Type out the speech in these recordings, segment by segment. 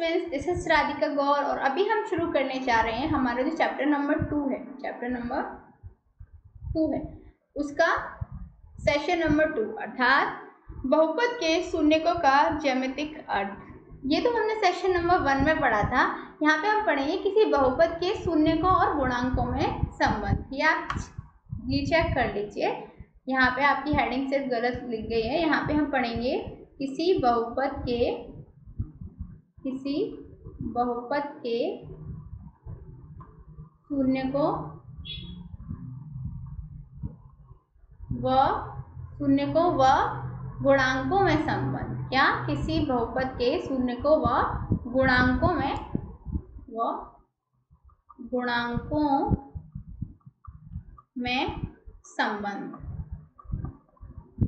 Means this is Radhika गौर और अभी हम शुरू करने जा रहे हैं हमारा जो चैप्टर नंबर 2 है उसका सेशन नंबर 2 अर्थात बहुपद के शून्यकों का ज्यामितिक अर्थ। ये तो हमने सेशन नंबर 1 में पढ़ा था। यहाँ पे हम पढ़ेंगे किसी बहुपद के शून्यकों और गुणांकों में संबंध। ये आप चेक कर लीजिए, यहाँ पे आपकी हेडिंग सिर्फ गलत लिख गई है। यहाँ पे हम पढ़ेंगे किसी बहुपद के शून्यकों व गुणांकों में संबंध। क्या? किसी बहुपद के शून्यकों व गुणांकों में संबंध।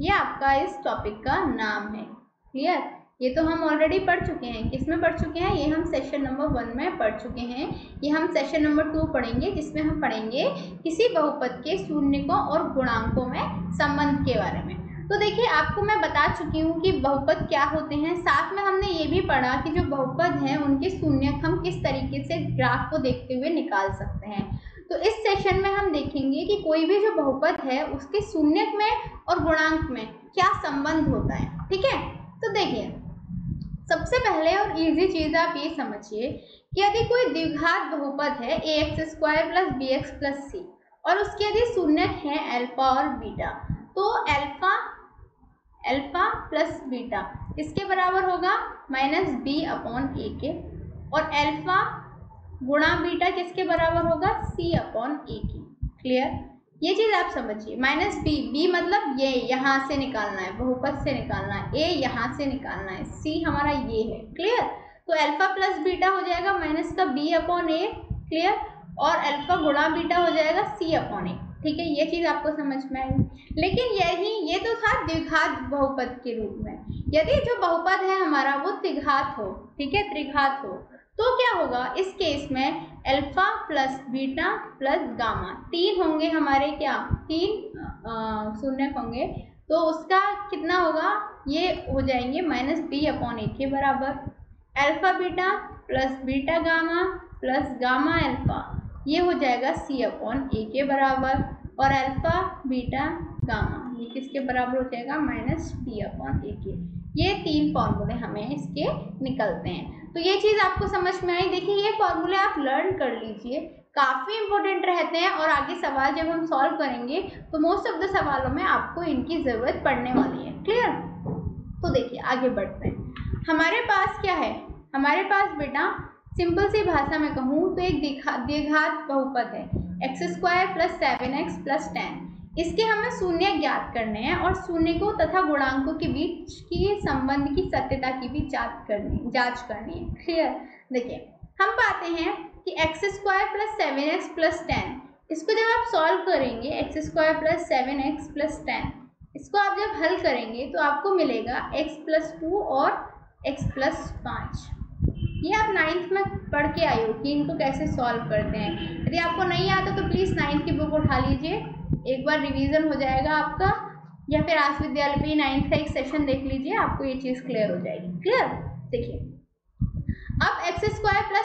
ये आपका इस टॉपिक का नाम है। क्लियर? ये तो हम ऑलरेडी पढ़ चुके हैं। किसमें पढ़ चुके हैं? ये हम सेशन नंबर 1 में पढ़ चुके हैं। ये हम सेशन नंबर 2 पढ़ेंगे जिसमें हम पढ़ेंगे किसी बहुपद के शून्यकों और गुणांकों में संबंध के बारे में। तो देखिए, आपको मैं बता चुकी हूँ कि बहुपद क्या होते हैं। साथ में हमने ये भी पढ़ा कि जो बहुपद हैं उनके शून्यक हम किस तरीके से ग्राफ को देखते हुए निकाल सकते हैं। तो इस सेशन में हम देखेंगे कि कोई भी जो बहुपद है उसके शून्यक में और गुणांक में क्या संबंध होता है। ठीक है? तो देखिए, सबसे पहले और इजी चीज आप ये समझिए कि यदि कोई द्विघात बहुपद है ax² + bx + c और उसके यदि शून्यक हैं अल्फा और बीटा, तो अल्फा प्लस बीटा किसके बराबर होगा? -b/a के। और अल्फा गुणा बीटा किसके बराबर होगा? c/a की। क्लियर? ये चीज आप समझिए। -b मतलब ये यहाँ से निकालना है, बहुपद से निकालना है, a यहाँ से निकालना है, c हमारा ये है। क्लियर? तो अल्फा प्लस बीटा हो जाएगा -b/a। क्लियर? और अल्फा गुणा बीटा हो जाएगा c/a। ठीक है? ये चीज आपको समझ में आई। लेकिन ये तो था द्विघात बहुपद के रूप में। यदि जो बहुपद है हमारा वो त्रिघात हो, ठीक है, त्रिघात हो, तो क्या होगा? इस केस में alpha plus beta plus gamma 3 होंगे हमारे। क्या? 3 शून्यक होंगे। तो उसका कितना होगा? ये हो जाएंगे -b/a के बराबर। Alpha beta plus beta gamma plus gamma alpha, ये हो जाएगा c/a के बराबर। और अल्फा बीटा गामा ये किसके बराबर हो जाएगा? -b/a के। ये 3 फॉर्मूले हमें इसके निकलते हैं। तो ये चीज़ आपको समझ में आई। देखिए, ये फॉर्मूले आप लर्न कर लीजिए, काफ़ी इंपॉर्टेंट रहते हैं। और आगे सवाल जब हम सॉल्व करेंगे तो मोस्ट ऑफ द सवालों में आपको इनकी ज़रूरत पड़ने वाली है। क्लियर? तो देखिए, आगे बढ़ते हैं। हमारे पास क्या है? हमारे पास बेटा सिंपल सी भाषा में कहूँ तो एक द्विघात बहुपद है x² + 7x + 10। इसके हमें शून्य ज्ञात करने हैं और शून्यकों तथा गुणांकों के बीच की संबंध की सत्यता की भी जांच करनी है। क्लियर? देखिए, हम पाते हैं कि x² + 7x + 10, इसको जब आप सॉल्व करेंगे x² + 7x + 10, इसको आप जब हल करेंगे तो आपको मिलेगा x + 2 और x + 5। ये आप 9th में पढ़ के आए हो कि इनको कैसे सॉल्व करते हैं। यदि आपको नहीं आता तो प्लीज़ 9th की बुक उठा लीजिए, एक बार रिवीजन हो जाएगा आपका। या फिर आस विद्यालय पे 9th का एक सेशन देख लीजिए, आपको ये चीज़ क्लियर हो जाएगी। क्लियर? देखिए, अब x² +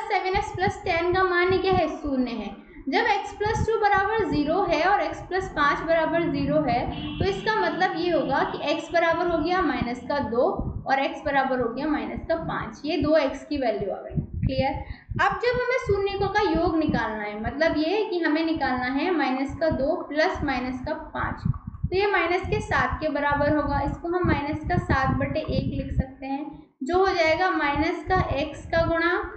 7x + 10 का मान क्या है? 0 है। जब x + 2 बराबर 0 है और x + 5 बराबर 0 है, तो इसका मतलब ये होगा कि x बराबर हो गया -2 और x बराबर हो गया -5। ये 2x की वैल्यू आ गई। क्लियर? अब जब हमें शून्यकों का योग निकालना है, मतलब ये कि हमें निकालना है -2 प्लस -5, तो ये -7 के बराबर होगा। इसको हम -7/1 लिख सकते हैं, जो हो जाएगा -x का गुणांक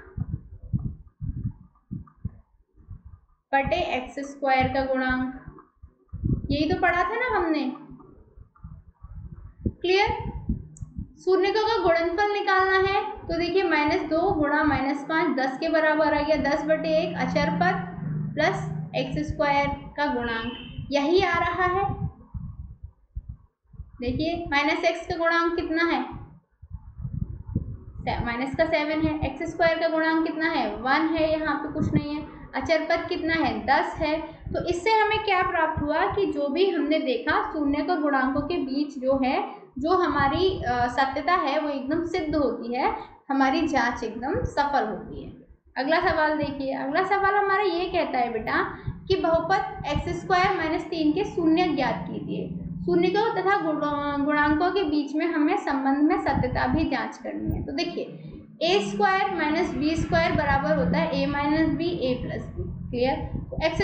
बटे x² का गुणांक। यही तो पढ़ा था ना हमने। क्लियर? शून्यकों का गुणनफल निकालना है तो देखिए -2 गुणा -5 10 के बराबर आ गया। 10/1 अचर पद प्लस x² का गुणांक यही आ रहा है। देखिए, -x का गुणांक कितना है? -7 है। x² का गुणांक कितना है? 1 है, यहाँ पे कुछ नहीं है। अचर पद कितना है? 10 है। तो इससे हमें क्या प्राप्त हुआ कि जो भी हमने देखा शून्य और गुणांकों के बीच जो है जो हमारी सत्यता है वो एकदम सिद्ध होती है, हमारी जांच एकदम सफल होती है। अगला सवाल देखिए। अगला सवाल हमारा ये कहता है बेटा कि बहुपद x² - 3 के शून्य ज्ञात कीजिए। शून्यकों तथा गुणांकों के बीच में हमें संबंध में सत्यता भी जांच करनी है। तो देखिए a² - b² बराबर होता है a - b a + b। Clear? तो x²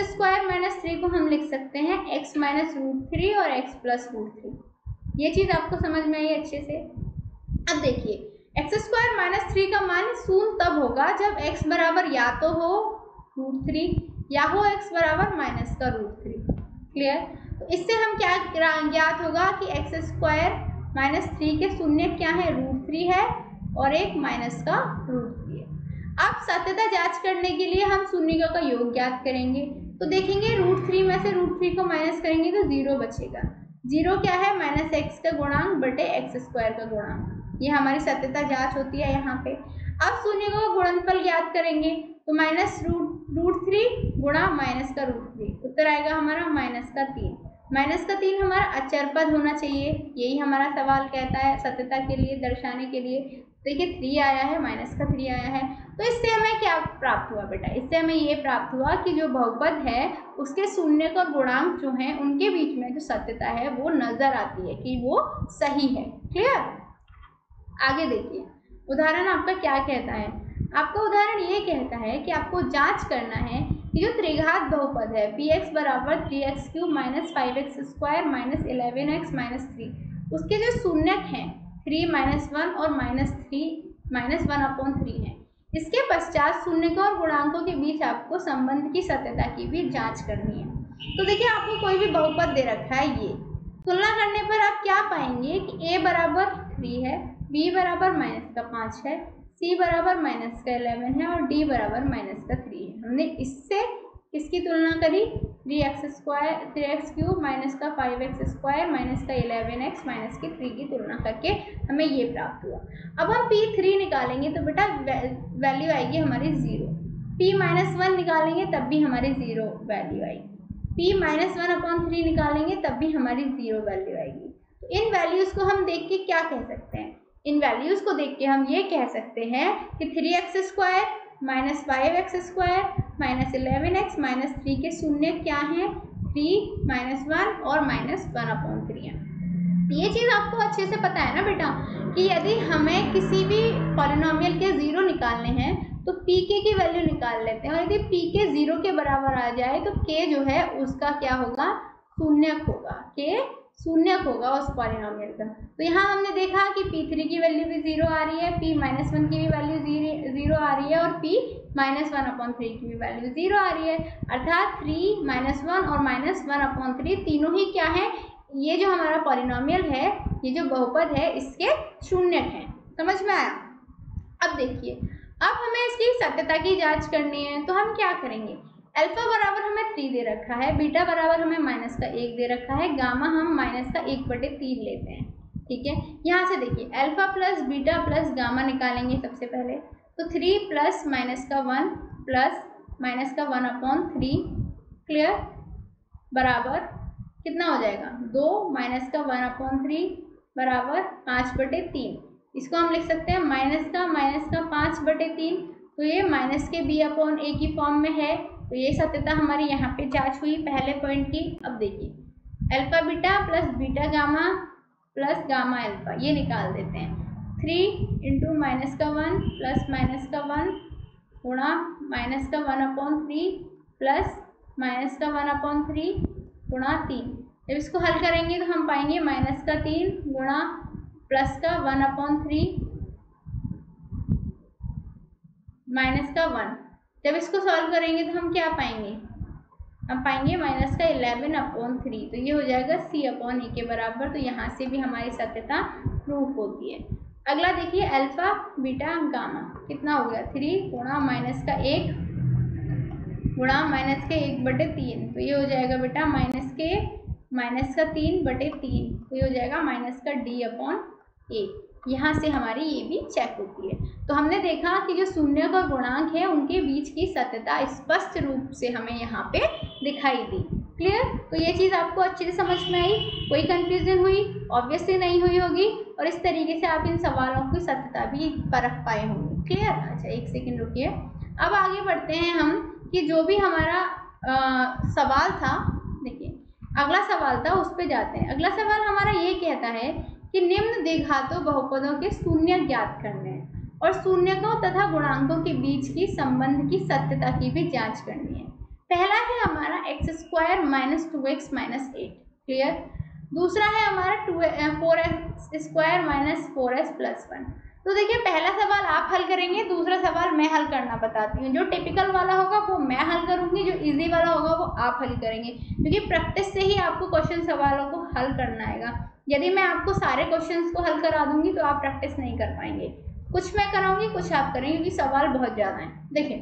- 3 को हम लिख सकते हैं x - √3 और x + √3। ये चीज आपको समझ में आई अच्छे से? अब देखिए x² - 3 का मान शून्य तब होगा जब x बराबर या तो हो √3 या हो x बराबर -√3। क्लियर? तो इससे हम क्या ज्ञात होगा कि x² - 3 के शून्य क्या है, √3 है और एक -√3 है। अब सत्यता जांच करने के लिए हम शून्यकों का योग ज्ञात करेंगे। तो देखेंगे √3 में से √3 को माइनस करेंगे तो 0 बचेगा। 0 क्या है, -x का गुणांक बटे x² का गुणांक। ये हमारी सत्यता जांच होती है यहाँ पे। अब शून्यकों का गुणनफल ज्ञात करेंगे तो -√3 गुणा -√3, उत्तर आएगा हमारा -3। -3 हमारा अचर पद होना चाहिए, यही हमारा सवाल कहता है सत्यता के लिए दर्शाने के लिए। देखिए 3 आया है, -3 आया है। तो इससे हमें क्या प्राप्त हुआ बेटा? इससे हमें ये प्राप्त हुआ कि जो बहुपद है उसके शून्य और गुणांक जो हैं उनके बीच में जो सत्यता है वो नजर आती है कि वो सही है। क्लियर? आगे देखिए उदाहरण आपका क्या कहता है। आपका उदाहरण ये कहता है कि आपको जांच करना है कि जो त्रिघात बहुपद है px बराबर 3x³ - 5x² - 11x - 3, उसके जो शून्यक हैं 3 - 1 और -1/3 हैं। इसके पश्चात शून्यकों और गुणांकों के बीच आपको संबंध की सत्यता की भी जांच करनी है। तो देखिए आपको कोई भी बहुपद दे रखा है, ये तुलना करने पर आप क्या पाएंगे कि a बराबर 3 है, b बराबर -5 है, c बराबर -11 है और d बराबर -3 है। हमने इससे किसकी तुलना करी, 3x³ - 5x² - 11x - 3 की तुलना करके हमें ये प्राप्त हुआ। अब हम p3 निकालेंगे तो बेटा वैल्यू आएगी हमारी 0। p-1 निकालेंगे तब भी हमारी 0 वैल्यू आएगी। p-1/3 निकालेंगे तब भी हमारी 0 वैल्यू आएगी। तो इन वैल्यूज को हम देख के क्या कह सकते हैं? इन वैल्यूज को देख के हम ये कह सकते हैं कि 3x² - 5x² - 11x - 3 के शून्य क्या हैं, 3 - 1 और -1/3 हैं। ये चीज़ आपको अच्छे से पता है ना बेटा कि यदि हमें किसी भी पॉलिनोमियल के 0 निकालने हैं तो pk की वैल्यू निकाल लेते हैं, और यदि pk 0 के बराबर आ जाए तो k जो है उसका क्या होगा, शून्यक होगा। k शून्यक होगा उस पॉलिनोमियल का। तो यहाँ हमने देखा कि p3 की वैल्यू भी 0 आ रही है, p-1 की भी वैल्यू 0 आ रही है और p-1/3 की भी वैल्यू 0 आ रही है। अर्थात 3, -1 और -1/3 तीनों ही क्या है, ये जो हमारा पॉलिनोमियल है, ये जो बहुपद है इसके शून्यक हैं। समझ में आया? अब देखिए अब हमें इसकी सत्यता की जांच करनी है तो हम क्या करेंगे। अल्फा बराबर हमें 3 दे रखा है, बीटा बराबर हमें -1 दे रखा है, गामा हम -1/3 लेते हैं। ठीक है, यहाँ से देखिए alpha plus beta plus gamma निकालेंगे सबसे पहले। तो 3 + -1 प्लस -1/3 क्लियर बराबर कितना हो जाएगा, 2 - 1/3 बराबर 5/3। इसको हम लिख सकते हैं -5/3। तो ये माइनस के b/a की फॉर्म में है। तो ये सत्यता हमारी यहाँ पे जांच हुई पहले पॉइंट की। अब देखिए alpha beta plus beta gamma plus gamma alpha ये निकाल देते हैं। 3 × -1 प्लस -1 गुणा -1/3 प्लस -1/3 गुणा 3। जब इसको हल करेंगे तो हम पाएंगे -3 गुणा +1/3 -1। जब इसको सॉल्व करेंगे तो हम क्या पाएंगे, हम पाएंगे -11/3। तो ये हो जाएगा c/a के बराबर। तो यहाँ से भी हमारी सत्यता प्रूफ होती है। अगला देखिए अल्फा बीटा गामा कितना हो गया, 3 गुणा -1 गुणा -1/3। तो ये हो जाएगा बेटा -3/3। तो ये हो जाएगा -d/a। यहाँ से हमारी ये भी चेक होती है। तो हमने देखा कि जो शून्यक और गुणांक है उनके बीच की सत्यता स्पष्ट रूप से हमें यहाँ पे दिखाई दी। क्लियर? तो ये चीज़ आपको अच्छे से समझ में आई? कोई कंफ्यूजन हुई? ऑब्वियसली नहीं हुई होगी, और इस तरीके से आप इन सवालों की सत्यता भी परख पाए होंगे। क्लियर? अच्छा, एक सेकेंड रुकिए। अब आगे बढ़ते हैं हम कि जो भी हमारा सवाल था, देखिए अगला सवाल था, उस पर जाते हैं। अगला सवाल हमारा ये कहता है कि निम्न द्विघातों बहुपदों के शून्य ज्ञात करने हैं और शून्यकों तथा गुणांकों के बीच की संबंध की सत्यता की भी जांच करनी है। पहला है हमारा x² minus 2x minus 8। Clear? दूसरा है हमारा 4x² माइनस 4s प्लस 1। तो देखिए पहला सवाल आप हल करेंगे, दूसरा सवाल मैं हल करना बताती हूँ। जो टिपिकल वाला होगा वो मैं हल करूँगी, जो इजी वाला होगा वो आप हल करेंगे, क्योंकि प्रैक्टिस से ही आपको क्वेश्चन सवालों को हल करना आएगा। यदि मैं आपको सारे क्वेश्चंस को हल करा दूंगी तो आप प्रैक्टिस नहीं कर पाएंगे। कुछ मैं कराऊंगी, कुछ आप करेंगे, क्योंकि सवाल बहुत ज़्यादा हैं। देखिए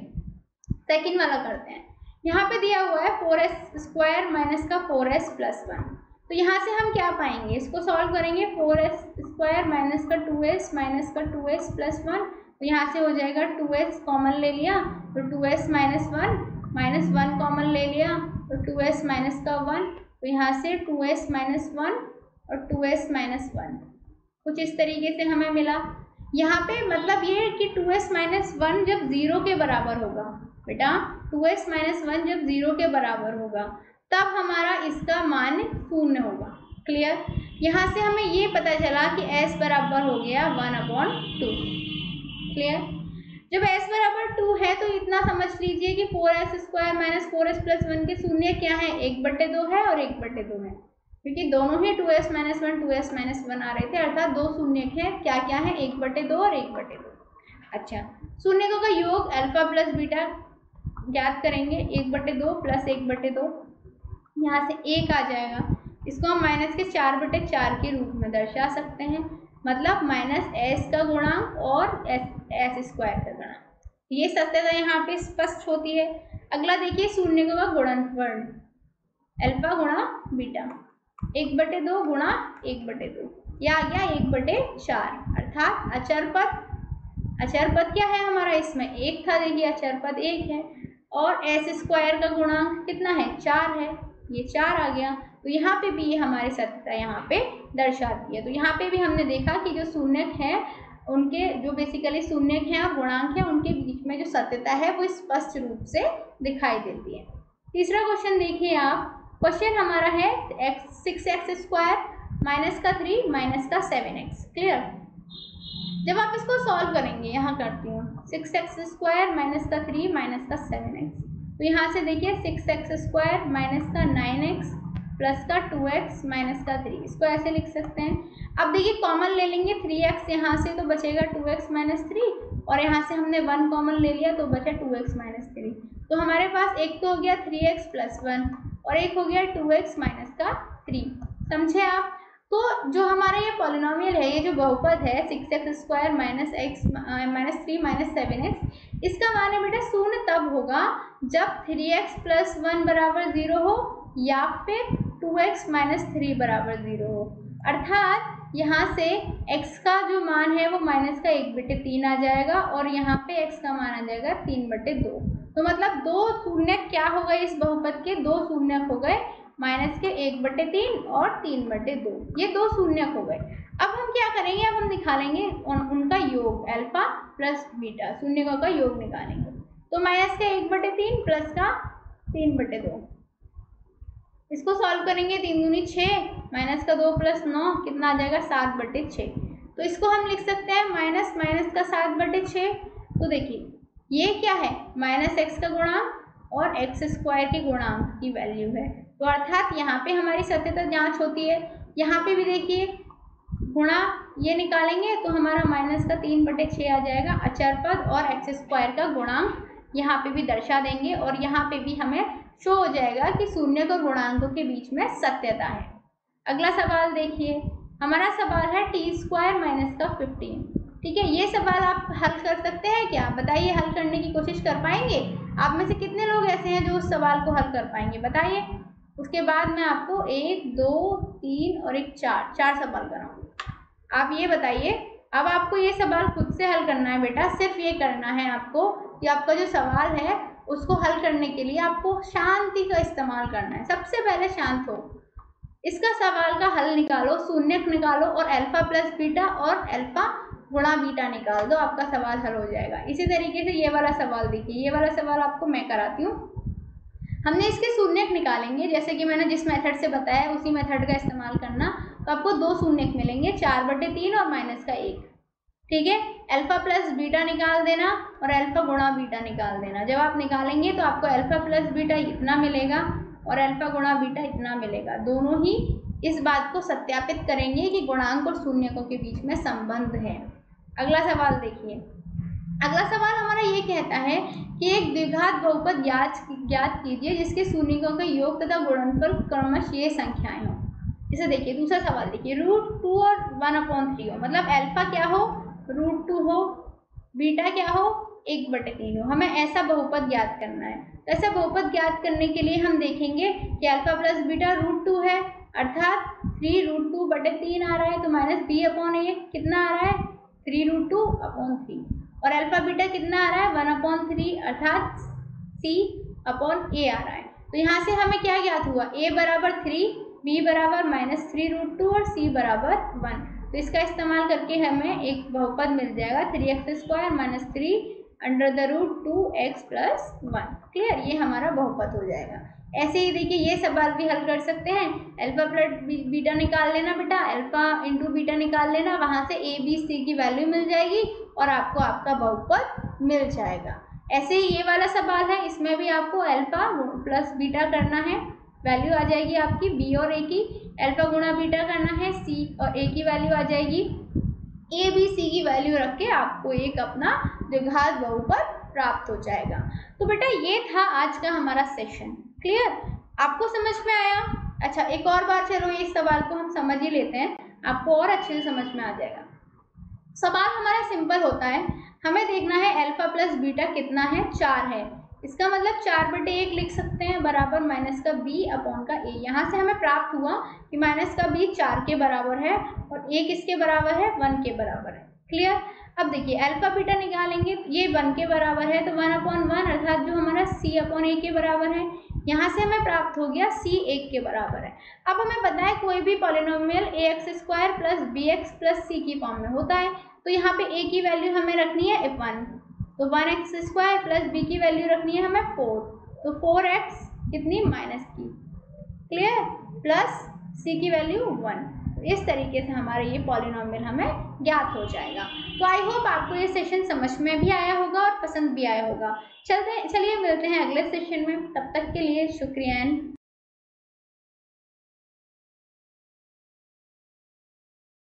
सेकेंड वाला करते हैं। यहाँ पे दिया हुआ है 4s² माइनस का 4s प्लस 1। तो यहाँ से हम क्या पाएंगे? इसको सॉल्व करेंगे। 4s² माइनस का 2s माइनस का 2s प्लस 1। तो यहाँ से हो जाएगा 2s कॉमन ले लिया तो 2s माइनस 1, माइनस 1 कॉमन ले लिया तो 2s माइनस का 1। तो यहाँ से 2s माइनस 1 और 2s माइनस 1 कुछ इस तरीके से हमें मिला। यहाँ पे मतलब ये कि 2s माइनस 1 जब 0 के बराबर होगा बेटा, 2s माइनस 1 जब 0 के बराबर होगा तब हमारा इसका मान 0 होगा। क्लियर? यहाँ से हमें ये पता चला कि s बराबर हो गया 1/2। क्लियर? जब s बराबर 2 है तो इतना समझ लीजिए कि 4s² माइनस 4s प्लस 1 के शून्य क्या है? 1/2 है और 1/2 है, क्योंकि दोनों ही 2s माइनस 1 2s माइनस 1 आ रहे थे, अर्थात दो शून्य हैं। क्या क्या है? 1/2 और 1/2। अच्छा, शून्यकों का योग अल्फा प्लस बीटा ज्ञात करेंगे। 1/2 प्लस 1/2, यहाँ से 1 आ जाएगा। इसको हम माइनस के 4/4 के रूप में दर्शा सकते हैं, मतलब माइनस s का गुणांक और s² का गुणांक। ये सत्यता यहाँ पे स्पष्ट होती है। अगला देखिए शून्यकों का गुणनफल, अल्फा गुणा बीटा, 1/2 गुणा 1/2, यह आ गया 1/4, अर्थात अचर पद क्या है हमारा? इसमें 1 था, देखिए अचर पद 1 है, और s² का गुणांक कितना है? 4 है, ये 4 आ गया। तो यहाँ पे भी ये हमारी सत्यता यहाँ पे दर्शाती है। तो यहाँ पे भी हमने देखा कि जो शून्यक है उनके जो बेसिकली शून्यक हैं और गुणांक हैं उनके बीच में जो सत्यता है वो स्पष्ट रूप से दिखाई देती है। तीसरा क्वेश्चन देखिए आप। क्वेश्चन हमारा है 6x² माइनस का 3 माइनस का 7x। क्लियर? जब आप इसको सॉल्व करेंगे, यहाँ करती हूँ, 6x² माइनस का 3 माइनस का 7x। तो यहाँ से देखिए 6x² माइनस का 9x प्लस का 2x माइनस का 3, इसको ऐसे लिख सकते हैं। अब देखिए कॉमन ले लेंगे 3x यहाँ से, तो बचेगा 2x माइनस 3, और यहाँ से हमने 1 कॉमन ले लिया तो बचा 2x माइनस 3। तो हमारे पास एक तो हो गया 3x प्लस 1 और एक हो गया 2x माइनस का 3। समझे आप? तो जो हमारा ये पॉलिनोमियल है, ये जो बहुपद है 6x² माइनस 3 माइनस 7x, इसका मान है बेटा शून्य तब होगा जब 3x प्लस 1 बराबर 0 हो या फिर 2x माइनस 3 बराबर 0 हो। अर्थात यहाँ से x का जो मान है वो माइनस का 1/3 आ जाएगा और यहाँ पे x का मान आ जाएगा 3/2। तो मतलब दो शून्यक क्या हो गए? इस बहुपद के दो शून्यक हो गए, माइनस के 1/3 और 3/2, ये दो शून्यक हो गए। अब हम क्या करेंगे? अब हम निकालेंगे उनका योग, अल्फा प्लस बीटा, शून्यकों का योग निकालेंगे। तो माइनस का 1/3 प्लस का 3/2, इसको सॉल्व करेंगे। 3 दूनी 6, माइनस का 2 प्लस 9 कितना आ जाएगा? 7/6। तो इसको हम लिख सकते हैं माइनस माइनस का 7/6। तो देखिए ये क्या है? माइनस x का गुणांक और x² के गुणांक की वैल्यू है। तो अर्थात यहाँ पे हमारी सत्यता जांच होती है। यहाँ पे भी देखिए गुणा ये निकालेंगे तो हमारा माइनस का 3/6 आ जाएगा। अचर पद और x² का गुणांक यहाँ पे भी दर्शा देंगे और यहाँ पे भी हमें शो हो जाएगा कि शून्य और गुणांकों के बीच में सत्यता है। अगला सवाल देखिए, हमारा सवाल है t² माइनस का 15। ठीक है, ये सवाल आप हल कर सकते हैं क्या? बताइए, हल करने की कोशिश कर पाएंगे? आप में से कितने लोग ऐसे हैं जो उस सवाल को हल कर पाएंगे? बताइए। उसके बाद मैं आपको 1 2 3 और एक 4 सवाल कराऊंगी। आप ये बताइए। अब आपको ये सवाल खुद से हल करना है बेटा, सिर्फ ये करना है आपको कि आपका जो सवाल है उसको हल करने के लिए आपको शांति का इस्तेमाल करना है। सबसे पहले शांत हो, इसका सवाल का हल निकालो, शून्यक निकालो और अल्फा प्लस बीटा और अल्फा गुणा बीटा निकाल दो, आपका सवाल हल हो जाएगा। इसी तरीके से ये वाला सवाल देखिए, ये वाला सवाल आपको मैं कराती हूँ। हमने इसके शून्यक निकालेंगे, जैसे कि मैंने जिस मेथड से बताया उसी मेथड का इस्तेमाल करना। तो आपको दो शून्यक मिलेंगे, 4/3 और माइनस का 1। ठीक है, अल्फा प्लस बीटा निकाल देना और अल्फा गुणा बीटा निकाल देना। जब आप निकालेंगे तो आपको अल्फा प्लस बीटा इतना मिलेगा और अल्फा गुणा बीटा इतना मिलेगा। दोनों ही इस बात को सत्यापित करेंगे कि गुणांक और शून्यकों के बीच में संबंध है। अगला सवाल देखिए। अगला सवाल हमारा ये कहता है कि एक द्विघात बहुपद ज्ञात कीजिए जिसके शून्यकों का योग तथा गुणनफल क्रमश ये संख्याएं हो। इसे देखिए, दूसरा सवाल देखिए, √2 और 1/3 हो, मतलब अल्फा क्या हो, √2 हो, बीटा क्या हो, 1/3 हो। हमें ऐसा बहुपद ज्ञात करना है। तो ऐसा बहुपद ज्ञात करने के लिए हम देखेंगे कि अल्फा प्लस बीटा √2 है, अर्थात 3√2/3 आ रहा है, तो माइनस b/a कितना आ रहा है, 3√2/3। और अल्फा बीटा कितना आ रहा है, 1/3, अर्थात c/a आ रहा है। तो यहाँ से हमें क्या ज्ञात हुआ, a बराबर 3, b बराबर -3√2 और c बराबर 1। तो इसका इस्तेमाल करके हमें एक बहुपद मिल जाएगा 3x² - 3 √2x + 1। क्लियर, ये हमारा बहुपद हो जाएगा। ऐसे ही देखिए ये सवाल भी हल कर सकते हैं। अल्फा प्लस बीटा निकाल लेना बेटा, अल्फा इंटू बीटा निकाल लेना, वहाँ से a b c की वैल्यू मिल जाएगी और आपको आपका बहुपद मिल जाएगा। ऐसे ही ये वाला सवाल है, इसमें भी आपको अल्फा प्लस बीटा करना है, वैल्यू आ जाएगी आपकी b और a की, अल्फा गुणा बीटा करना है, c और a की वैल्यू आ जाएगी, a b c की वैल्यू रख के आपको एक अपना द्विघात बहुपद प्राप्त हो जाएगा। तो बेटा ये था आज का हमारा सेशन। क्लियर, आपको समझ में आया? अच्छा, एक और बार चलो इस सवाल को हम समझ ही लेते हैं, आपको और अच्छे से समझ में आ जाएगा। सवाल हमारा सिंपल होता है, हमें देखना है अल्फा प्लस बीटा कितना है, 4 है। इसका मतलब 4/1 लिख सकते हैं बराबर माइनस का b/a। यहाँ से हमें प्राप्त हुआ कि माइनस का b 4 के बराबर है और a किसके बराबर है, 1 के बराबर है। क्लियर, अब देखिए अल्फा बीटा निकालेंगे, ये 1 के बराबर है तो 1/1 अर्थात जो हमारा c/a के बराबर है। यहाँ से हमें प्राप्त हो गया c 1 के बराबर है। अब हमें पता है कोई भी पॉलिनोमियल ax² + bx + c की फॉर्म में होता है, तो यहाँ पे a की वैल्यू हमें रखनी है 1, तो 1x² + b की वैल्यू रखनी है हमें 4, तो 4x कितनी, माइनस की। क्लियर, प्लस c की वैल्यू 1। तो इस तरीके से हमारा ये पॉलिनोमियल हमें ज्ञात हो जाएगा। तो आई होप आपको ये सेशन समझ में भी आया होगा और पसंद भी आया होगा। चलिए मिलते हैं अगले सेशन में, तब तक के लिए शुक्रिया।